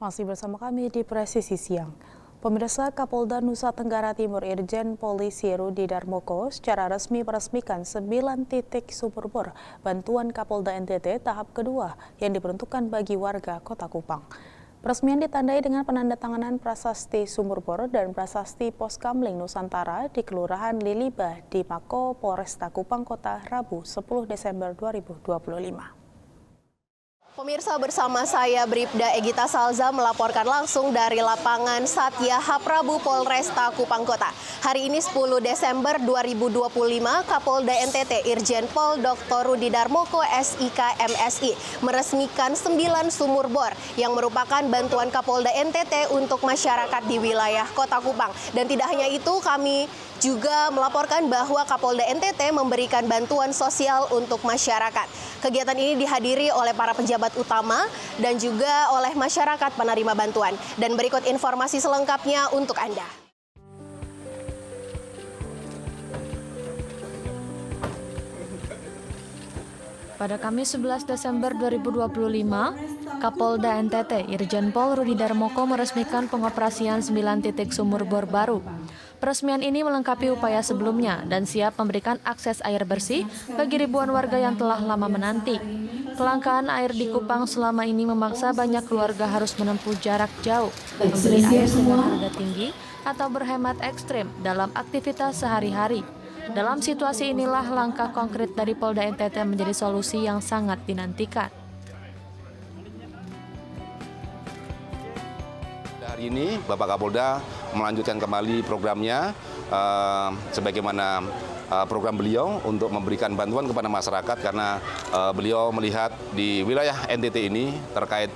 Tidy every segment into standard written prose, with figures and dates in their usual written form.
Masih bersama kami di Presisi Siang. Pemirsa, Kapolda Nusa Tenggara Timur Irjen Polisi Rudi Darmoko secara resmi meresmikan 9 titik sumur bor bantuan Kapolda NTT tahap kedua yang diperuntukkan bagi warga Kota Kupang. Peresmian ditandai dengan penandatanganan prasasti sumur bor dan prasasti Pos Kamling Nusantara di Kelurahan Liliba di Mako Polresta Kupang Kota Rabu 10 Desember 2025. Pemirsa, bersama saya Bribda Egita Salza melaporkan langsung dari lapangan Satya Haprabu Polresta Kupang Kota. Hari ini 10 Desember 2025, Kapolda NTT Irjen Pol Dr. Rudi Darmoko SIK MSI meresmikan 9 sumur bor yang merupakan bantuan Kapolda NTT untuk masyarakat di wilayah Kota Kupang. Dan tidak hanya itu, kami juga melaporkan bahwa Kapolda NTT memberikan bantuan sosial untuk masyarakat. Kegiatan ini dihadiri oleh para pejabat utama dan juga oleh masyarakat penerima bantuan. Dan berikut informasi selengkapnya untuk Anda. Pada Kamis 11 Desember 2025, Kapolda NTT Irjen Pol Rudi Darmoko meresmikan pengoperasian 9 titik sumur bor baru. Peresmian ini melengkapi upaya sebelumnya dan siap memberikan akses air bersih bagi ribuan warga yang telah lama menanti. Kelangkaan air di Kupang selama ini memaksa banyak keluarga harus menempuh jarak jauh, membeli air dengan harga tinggi atau berhemat ekstrim dalam aktivitas sehari-hari. Dalam situasi inilah langkah konkret dari Polda NTT menjadi solusi yang sangat dinantikan. Hari ini Bapak Kapolda melanjutkan kembali programnya sebagaimana program beliau untuk memberikan bantuan kepada masyarakat karena beliau melihat di wilayah NTT ini terkait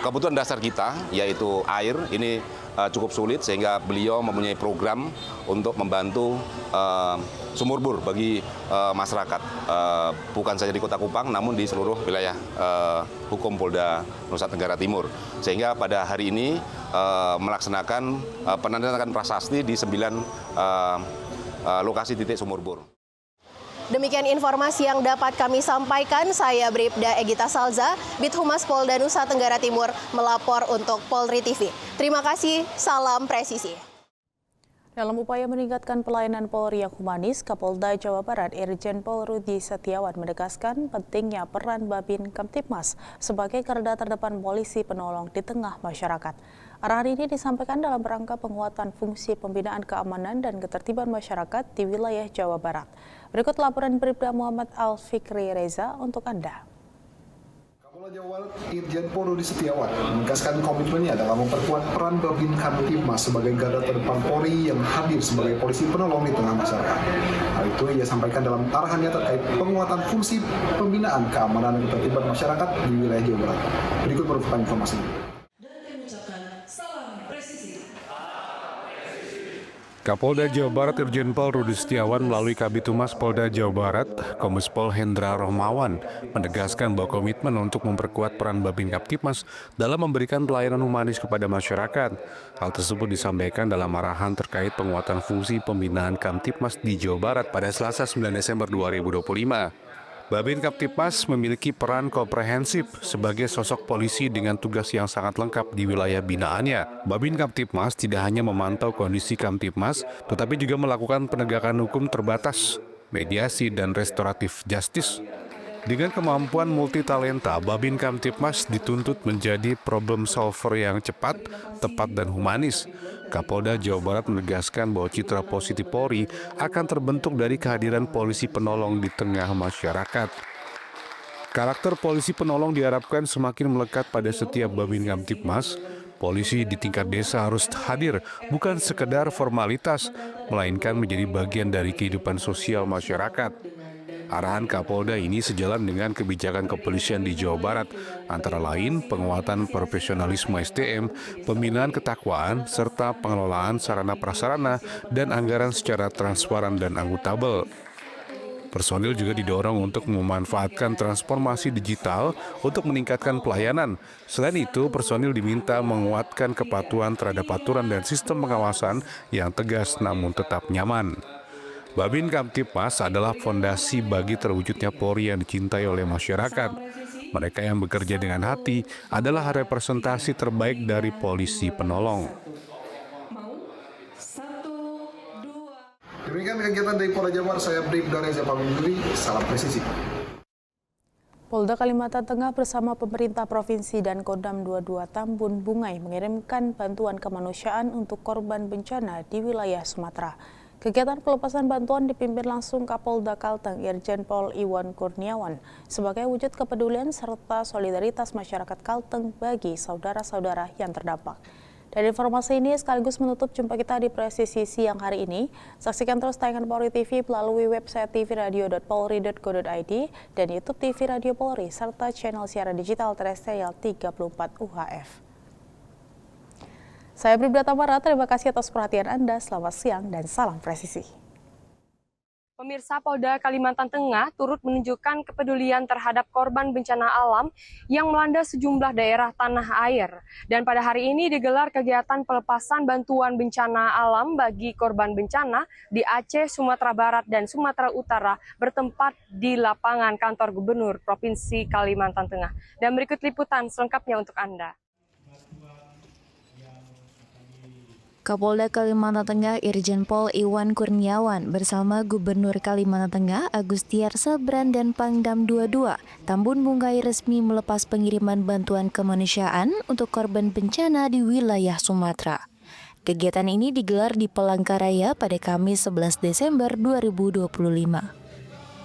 kebutuhan dasar kita yaitu air ini cukup sulit sehingga beliau mempunyai program untuk membantu sumur bor bagi masyarakat bukan saja di Kota Kupang namun di seluruh wilayah hukum Polda Nusa Tenggara Timur. Sehingga pada hari ini melaksanakan penandatanganan prasasti di 9 lokasi titik sumur bor. Demikian informasi yang dapat kami sampaikan. Saya Bribda Egita Salza, Bid Humas Polda Nusa Tenggara Timur melapor untuk Polri TV. Terima kasih, salam presisi. Dalam upaya meningkatkan pelayanan Polri yang humanis, Kapolda Jawa Barat Irjen Pol Rudi Setiawan menegaskan pentingnya peran Babin Kamtibmas sebagai garda terdepan polisi penolong di tengah masyarakat. Arahan ini disampaikan dalam rangka penguatan fungsi pembinaan keamanan dan ketertiban masyarakat di wilayah Jawa Barat. Berikut laporan Bribda Muhammad Al-Fikri Reza untuk Anda. Kapolda Jawa Barat Irjen Pol Rudi Setiawan menegaskan komitmennya dalam memperkuat peran Babin Kamtibmas sebagai garda terdepan Polri yang hadir sebagai polisi penolong di tengah masyarakat. Hal itu ia sampaikan dalam arahannya terkait penguatan fungsi pembinaan keamanan dan ketertiban masyarakat di wilayah Jawa Barat. Berikut merupakan informasi. Kapolda Jawa Barat Irjen Pol Rudi Setiawan melalui Kabid Humas Polda Jawa Barat, Kombes Pol Hendra Rohmawan, menegaskan bahwa komitmen untuk memperkuat peran Babin Kamtibmas dalam memberikan pelayanan humanis kepada masyarakat. Hal tersebut disampaikan dalam arahan terkait penguatan fungsi pembinaan Kamtibmas di Jawa Barat pada Selasa 9 Desember 2025. Babin Kamtibmas memiliki peran komprehensif sebagai sosok polisi dengan tugas yang sangat lengkap di wilayah binaannya. Babin Kamtibmas tidak hanya memantau kondisi Kamtibmas, tetapi juga melakukan penegakan hukum terbatas, mediasi, dan restoratif justice. Dengan kemampuan multitalenta, Babin Kamtibmas dituntut menjadi problem solver yang cepat, tepat, dan humanis. Kapolda Jawa Barat menegaskan bahwa citra positif Polri akan terbentuk dari kehadiran polisi penolong di tengah masyarakat. Karakter polisi penolong diharapkan semakin melekat pada setiap Babin Kamtibmas. Polisi di tingkat desa harus hadir, bukan sekedar formalitas, melainkan menjadi bagian dari kehidupan sosial masyarakat. Arahan Kapolda ini sejalan dengan kebijakan kepolisian di Jawa Barat, antara lain penguatan profesionalisme SDM, pembinaan ketakwaan, serta pengelolaan sarana prasarana dan anggaran secara transparan dan akuntabel. Personil juga didorong untuk memanfaatkan transformasi digital untuk meningkatkan pelayanan. Selain itu, personil diminta menguatkan kepatuhan terhadap aturan dan sistem pengawasan yang tegas namun tetap nyaman. Babin Kamtibmas adalah fondasi bagi terwujudnya Polri yang dicintai oleh masyarakat. Mereka yang bekerja dengan hati adalah representasi terbaik dari polisi penolong. Demikian kegiatan dari Polda Jawa Barat, saya Bribda Reza Paminduri, salam presisi. Polda Kalimantan Tengah bersama pemerintah provinsi dan Kodam 22 Tambun Bungai mengirimkan bantuan kemanusiaan untuk korban bencana di wilayah Sumatera. Kegiatan pelepasan bantuan dipimpin langsung Kapolda Kalteng Irjen Pol Iwan Kurniawan sebagai wujud kepedulian serta solidaritas masyarakat Kalteng bagi saudara-saudara yang terdampak. Dan informasi ini sekaligus menutup jumpa kita di Presisi siang hari ini. Saksikan terus tayangan Polri TV melalui website tvradio.polri.go.id dan YouTube TV Radio Polri serta channel siaran digital terrestrial 34 UHF. Saya Bribda Tamara, terima kasih atas perhatian Anda. Selamat siang dan salam presisi. Pemirsa, Polda Kalimantan Tengah turut menunjukkan kepedulian terhadap korban bencana alam yang melanda sejumlah daerah tanah air. Dan pada hari ini digelar kegiatan pelepasan bantuan bencana alam bagi korban bencana di Aceh, Sumatera Barat, dan Sumatera Utara bertempat di lapangan kantor Gubernur Provinsi Kalimantan Tengah. Dan berikut liputan selengkapnya untuk Anda. Kapolda Kalimantan Tengah Irjen Pol Iwan Kurniawan bersama Gubernur Kalimantan Tengah Agustiar Sabran dan Pangdam 22 Tambun Bungai resmi melepas pengiriman bantuan kemanusiaan untuk korban bencana di wilayah Sumatera. Kegiatan ini digelar di Palangkaraya pada Kamis 11 Desember 2025.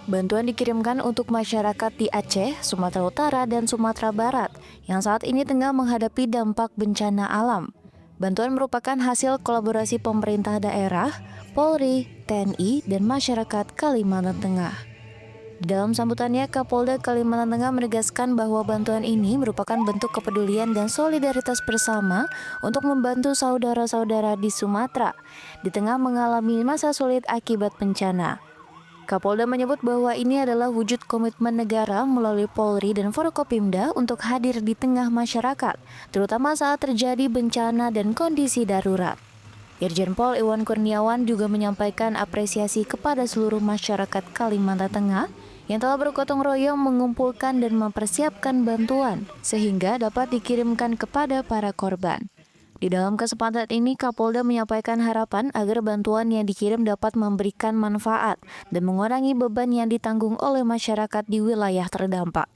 Bantuan dikirimkan untuk masyarakat di Aceh, Sumatera Utara, dan Sumatera Barat yang saat ini tengah menghadapi dampak bencana alam. Bantuan merupakan hasil kolaborasi pemerintah daerah, Polri, TNI, dan masyarakat Kalimantan Tengah. Di dalam sambutannya, Kapolda Kalimantan Tengah menegaskan bahwa bantuan ini merupakan bentuk kepedulian dan solidaritas bersama untuk membantu saudara-saudara di Sumatera di tengah mengalami masa sulit akibat bencana. Kapolda menyebut bahwa ini adalah wujud komitmen negara melalui Polri dan Forkopimda untuk hadir di tengah masyarakat, terutama saat terjadi bencana dan kondisi darurat. Irjen Pol Iwan Kurniawan juga menyampaikan apresiasi kepada seluruh masyarakat Kalimantan Tengah yang telah bergotong royong mengumpulkan dan mempersiapkan bantuan sehingga dapat dikirimkan kepada para korban. Di dalam kesempatan ini, Kapolda menyampaikan harapan agar bantuan yang dikirim dapat memberikan manfaat dan mengurangi beban yang ditanggung oleh masyarakat di wilayah terdampak.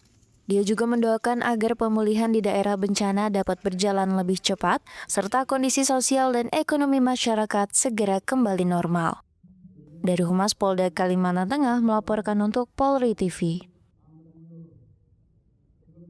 Dia juga mendoakan agar pemulihan di daerah bencana dapat berjalan lebih cepat, serta kondisi sosial dan ekonomi masyarakat segera kembali normal. Dari Humas Polda Kalimantan Tengah melaporkan untuk Polri TV.